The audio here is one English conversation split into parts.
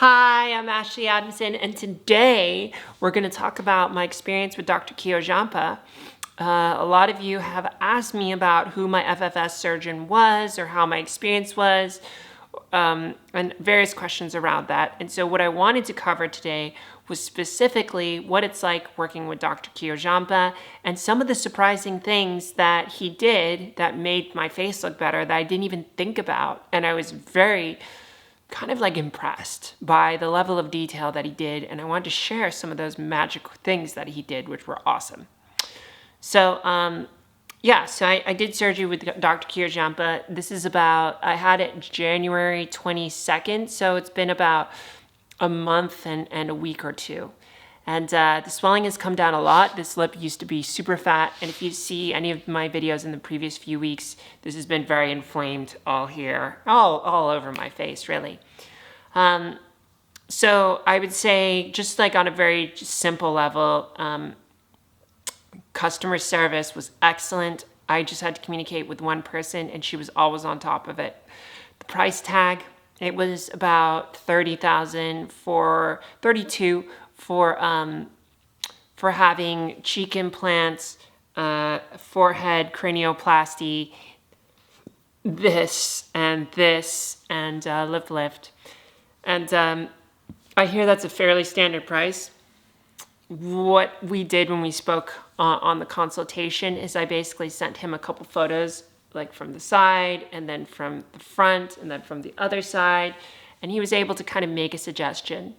Hi, I'm Ashley Adamson, and today we're going to talk about my experience with Dr. Keojampa. A lot of you have asked me about who my FFS surgeon was or how my experience was, and various questions around that. And so what I wanted to cover today was specifically what it's like working with Dr. Keojampa and some of the surprising things that he did that made my face look better that I didn't even think about. And I was very kind of like impressed by the level of detail that he did, and I wanted to share some of those magic things that he did, which were awesome. So I did surgery with Dr. Keojampa. This is I had it January 22nd, so it's been about a month and a week or two. And the swelling has come down a lot. This lip used to be super fat, and if you see any of my videos in the previous few weeks, this has been very inflamed all here, all over my face, really. So I would say, just like on a very simple level, customer service was excellent. I just had to communicate with one person, and she was always on top of it. The price tag, it was about $32,000 for having cheek implants, forehead cranioplasty, this and lip lift. And I hear that's a fairly standard price. What we did when we spoke on the consultation is I basically sent him a couple photos, like from the side and then from the front and then from the other side, and he was able to kind of make a suggestion.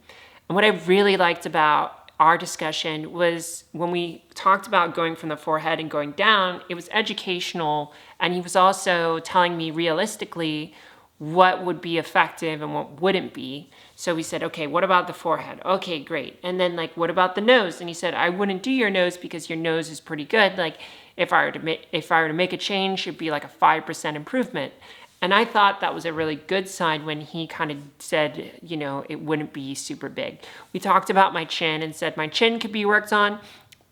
And what I really liked about our discussion was when we talked about going from the forehead and going down, it was educational, and he was also telling me realistically what would be effective and what wouldn't be. So we said, okay, what about the forehead? Okay, great. And then what about the nose? And he said, I wouldn't do your nose because your nose is pretty good. Like if I were to make a change, it'd be like a 5% improvement. And I thought that was a really good sign when he kind of said, it wouldn't be super big. We talked about my chin and said my chin could be worked on,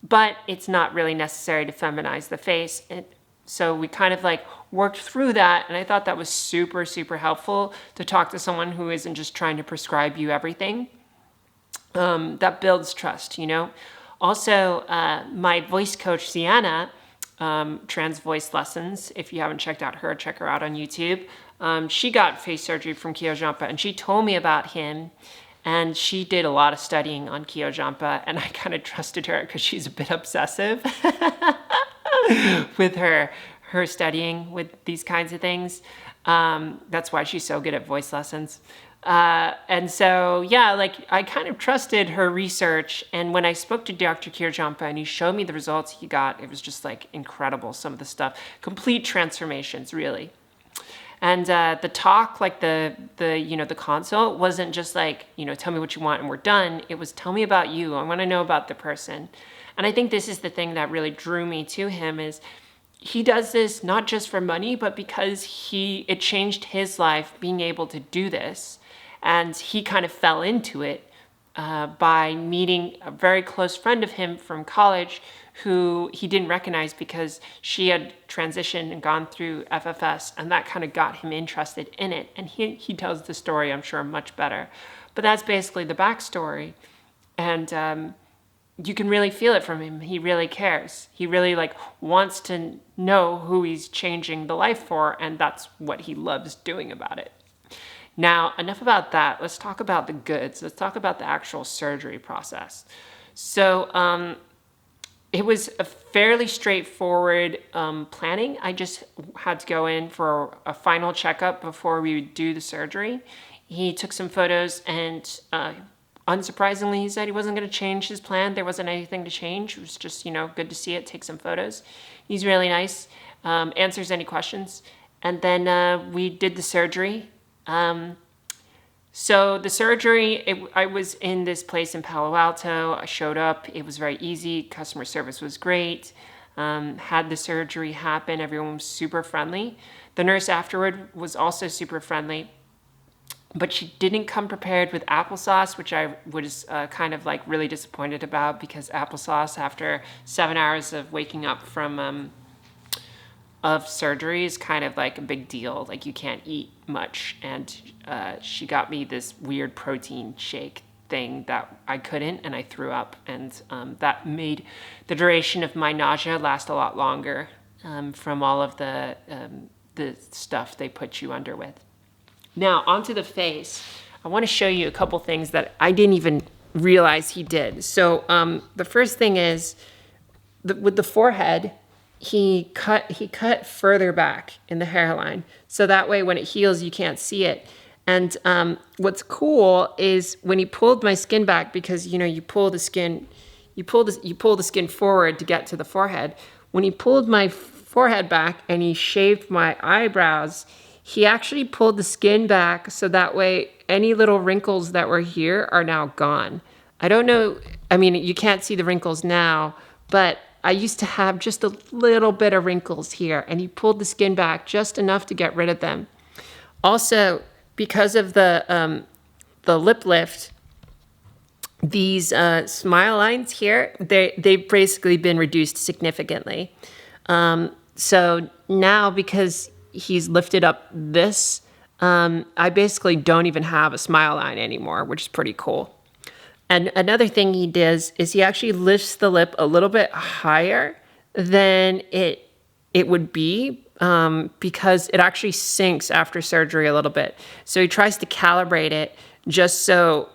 but it's not really necessary to feminize the face. So we kind of worked through that, and I thought that was super, super helpful to talk to someone who isn't just trying to prescribe you everything. That builds trust, Also, my voice coach, Sienna, Trans Voice Lessons, if you haven't checked out her, check her out on YouTube. She got face surgery from Keojampa, and she told me about him, and she did a lot of studying on Keojampa, and I kind of trusted her because she's a bit obsessive with her studying with these kinds of things. That's why she's so good at voice lessons. And so, I kind of trusted her research. And when I spoke to Dr. Keojampa and he showed me the results he got, it was just incredible. Some of the stuff, complete transformations, really. And the talk, the consult wasn't just tell me what you want and we're done. It was tell me about you. I want to know about the person. And I think this is the thing that really drew me to him is he does this not just for money, but because it changed his life being able to do this. And he kind of fell into it by meeting a very close friend of him from college who he didn't recognize because she had transitioned and gone through FFS, and that kind of got him interested in it. And he tells the story, I'm sure, much better. But that's basically the backstory. And you can really feel it from him. He really cares. He really wants to know who he's changing the life for, and that's what he loves doing about it. Now, enough about that. Let's talk about the goods. Let's talk about the actual surgery process. So it was a fairly straightforward planning. I just had to go in for a final checkup before we would do the surgery. He took some photos and unsurprisingly, he said he wasn't going to change his plan. There wasn't anything to change. It was just, good to see it, take some photos. He's really nice, answers any questions. And then we did the surgery. So the surgery, I was in this place in Palo Alto. I showed up. It was very easy. Customer service was great. Had the surgery happen. Everyone was super friendly. The nurse afterward was also super friendly. But she didn't come prepared with applesauce, which I was kind of really disappointed about because applesauce after 7 hours of waking up from of surgery is kind of like a big deal. Like you can't eat much. And she got me this weird protein shake thing that I couldn't, and I threw up. And that made the duration of my nausea last a lot longer from all of the stuff they put you under with. Now, onto the face. I want to show you a couple things that I didn't even realize he did. So the first thing is, with the forehead, he cut further back in the hairline, so that way when it heals, you can't see it. And what's cool is when he pulled my skin back, because you pull the skin forward to get to the forehead. When he pulled my forehead back and he shaved my eyebrows, he actually pulled the skin back so that way any little wrinkles that were here are now gone. I don't know, I mean, you can't see the wrinkles now, but I used to have just a little bit of wrinkles here, and he pulled the skin back just enough to get rid of them. Also, because of the lip lift, these smile lines here, they've basically been reduced significantly. So now, because he's lifted up this, I basically don't even have a smile line anymore, which is pretty cool. And another thing he does is he actually lifts the lip a little bit higher than it would be, because it actually sinks after surgery a little bit. So he tries to calibrate it just so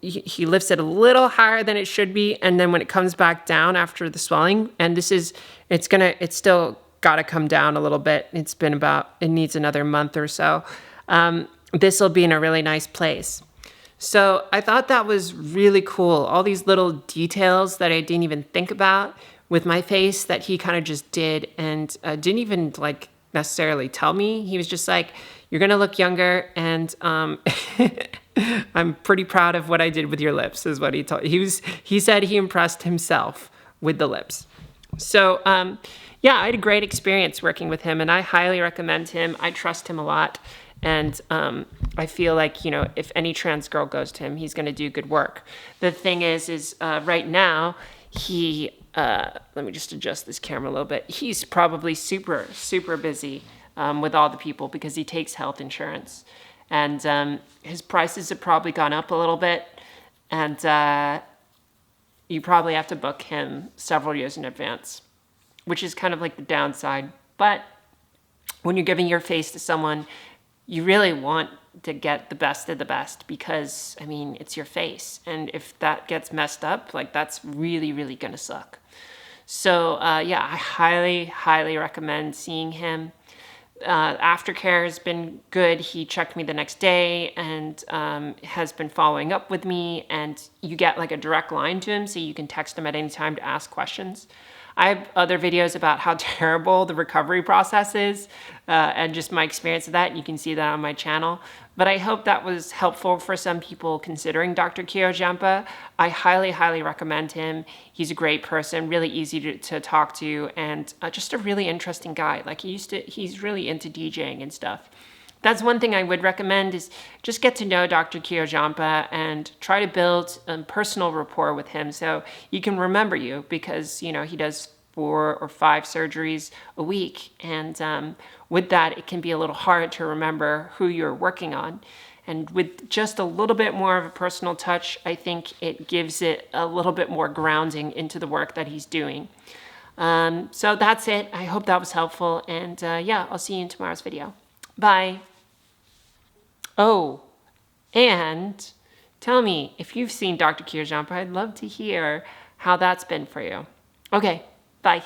he lifts it a little higher than it should be, and then when it comes back down after the swelling, and it's still got to come down a little bit. It needs another month or so. This will be in a really nice place. So I thought that was really cool. All these little details that I didn't even think about with my face that he kind of just did, and didn't even like necessarily tell me. He was just like, "You're gonna look younger," and I'm pretty proud of what I did with your lips, is what he told. He said he impressed himself with the lips. So yeah, I had a great experience working with him, and I highly recommend him. I trust him a lot. And I feel like, if any trans girl goes to him, he's going to do good work. The thing is right now, let me just adjust this camera a little bit. He's probably super, super busy with all the people because he takes health insurance. And his prices have probably gone up a little bit. And you probably have to book him several years in advance, which is kind of like the downside. But when you're giving your face to someone, you really want to get the best of the best, because, I mean, it's your face. And if that gets messed up, like, that's really, really going to suck. So, yeah, I highly, highly recommend seeing him. Aftercare has been good. He checked me the next day and has been following up with me. And you get, like, a direct line to him, so you can text him at any time to ask questions. I have other videos about how terrible the recovery process is and just my experience of that. You can see that on my channel. But I hope that was helpful for some people considering Dr. Keojampa. I highly, highly recommend him. He's a great person, really easy to talk to, and just a really interesting guy. Like, he's really into DJing and stuff. That's one thing I would recommend, is just get to know Dr. Keojampa and try to build a personal rapport with him so he can remember you, because, he does 4 or 5 surgeries a week. And with that, it can be a little hard to remember who you're working on. And with just a little bit more of a personal touch, I think it gives it a little bit more grounding into the work that he's doing. So that's it. I hope that was helpful. And yeah, I'll see you in tomorrow's video. Bye. Oh, and tell me if you've seen Dr. Keojampa. I'd love to hear how that's been for you. Okay, bye.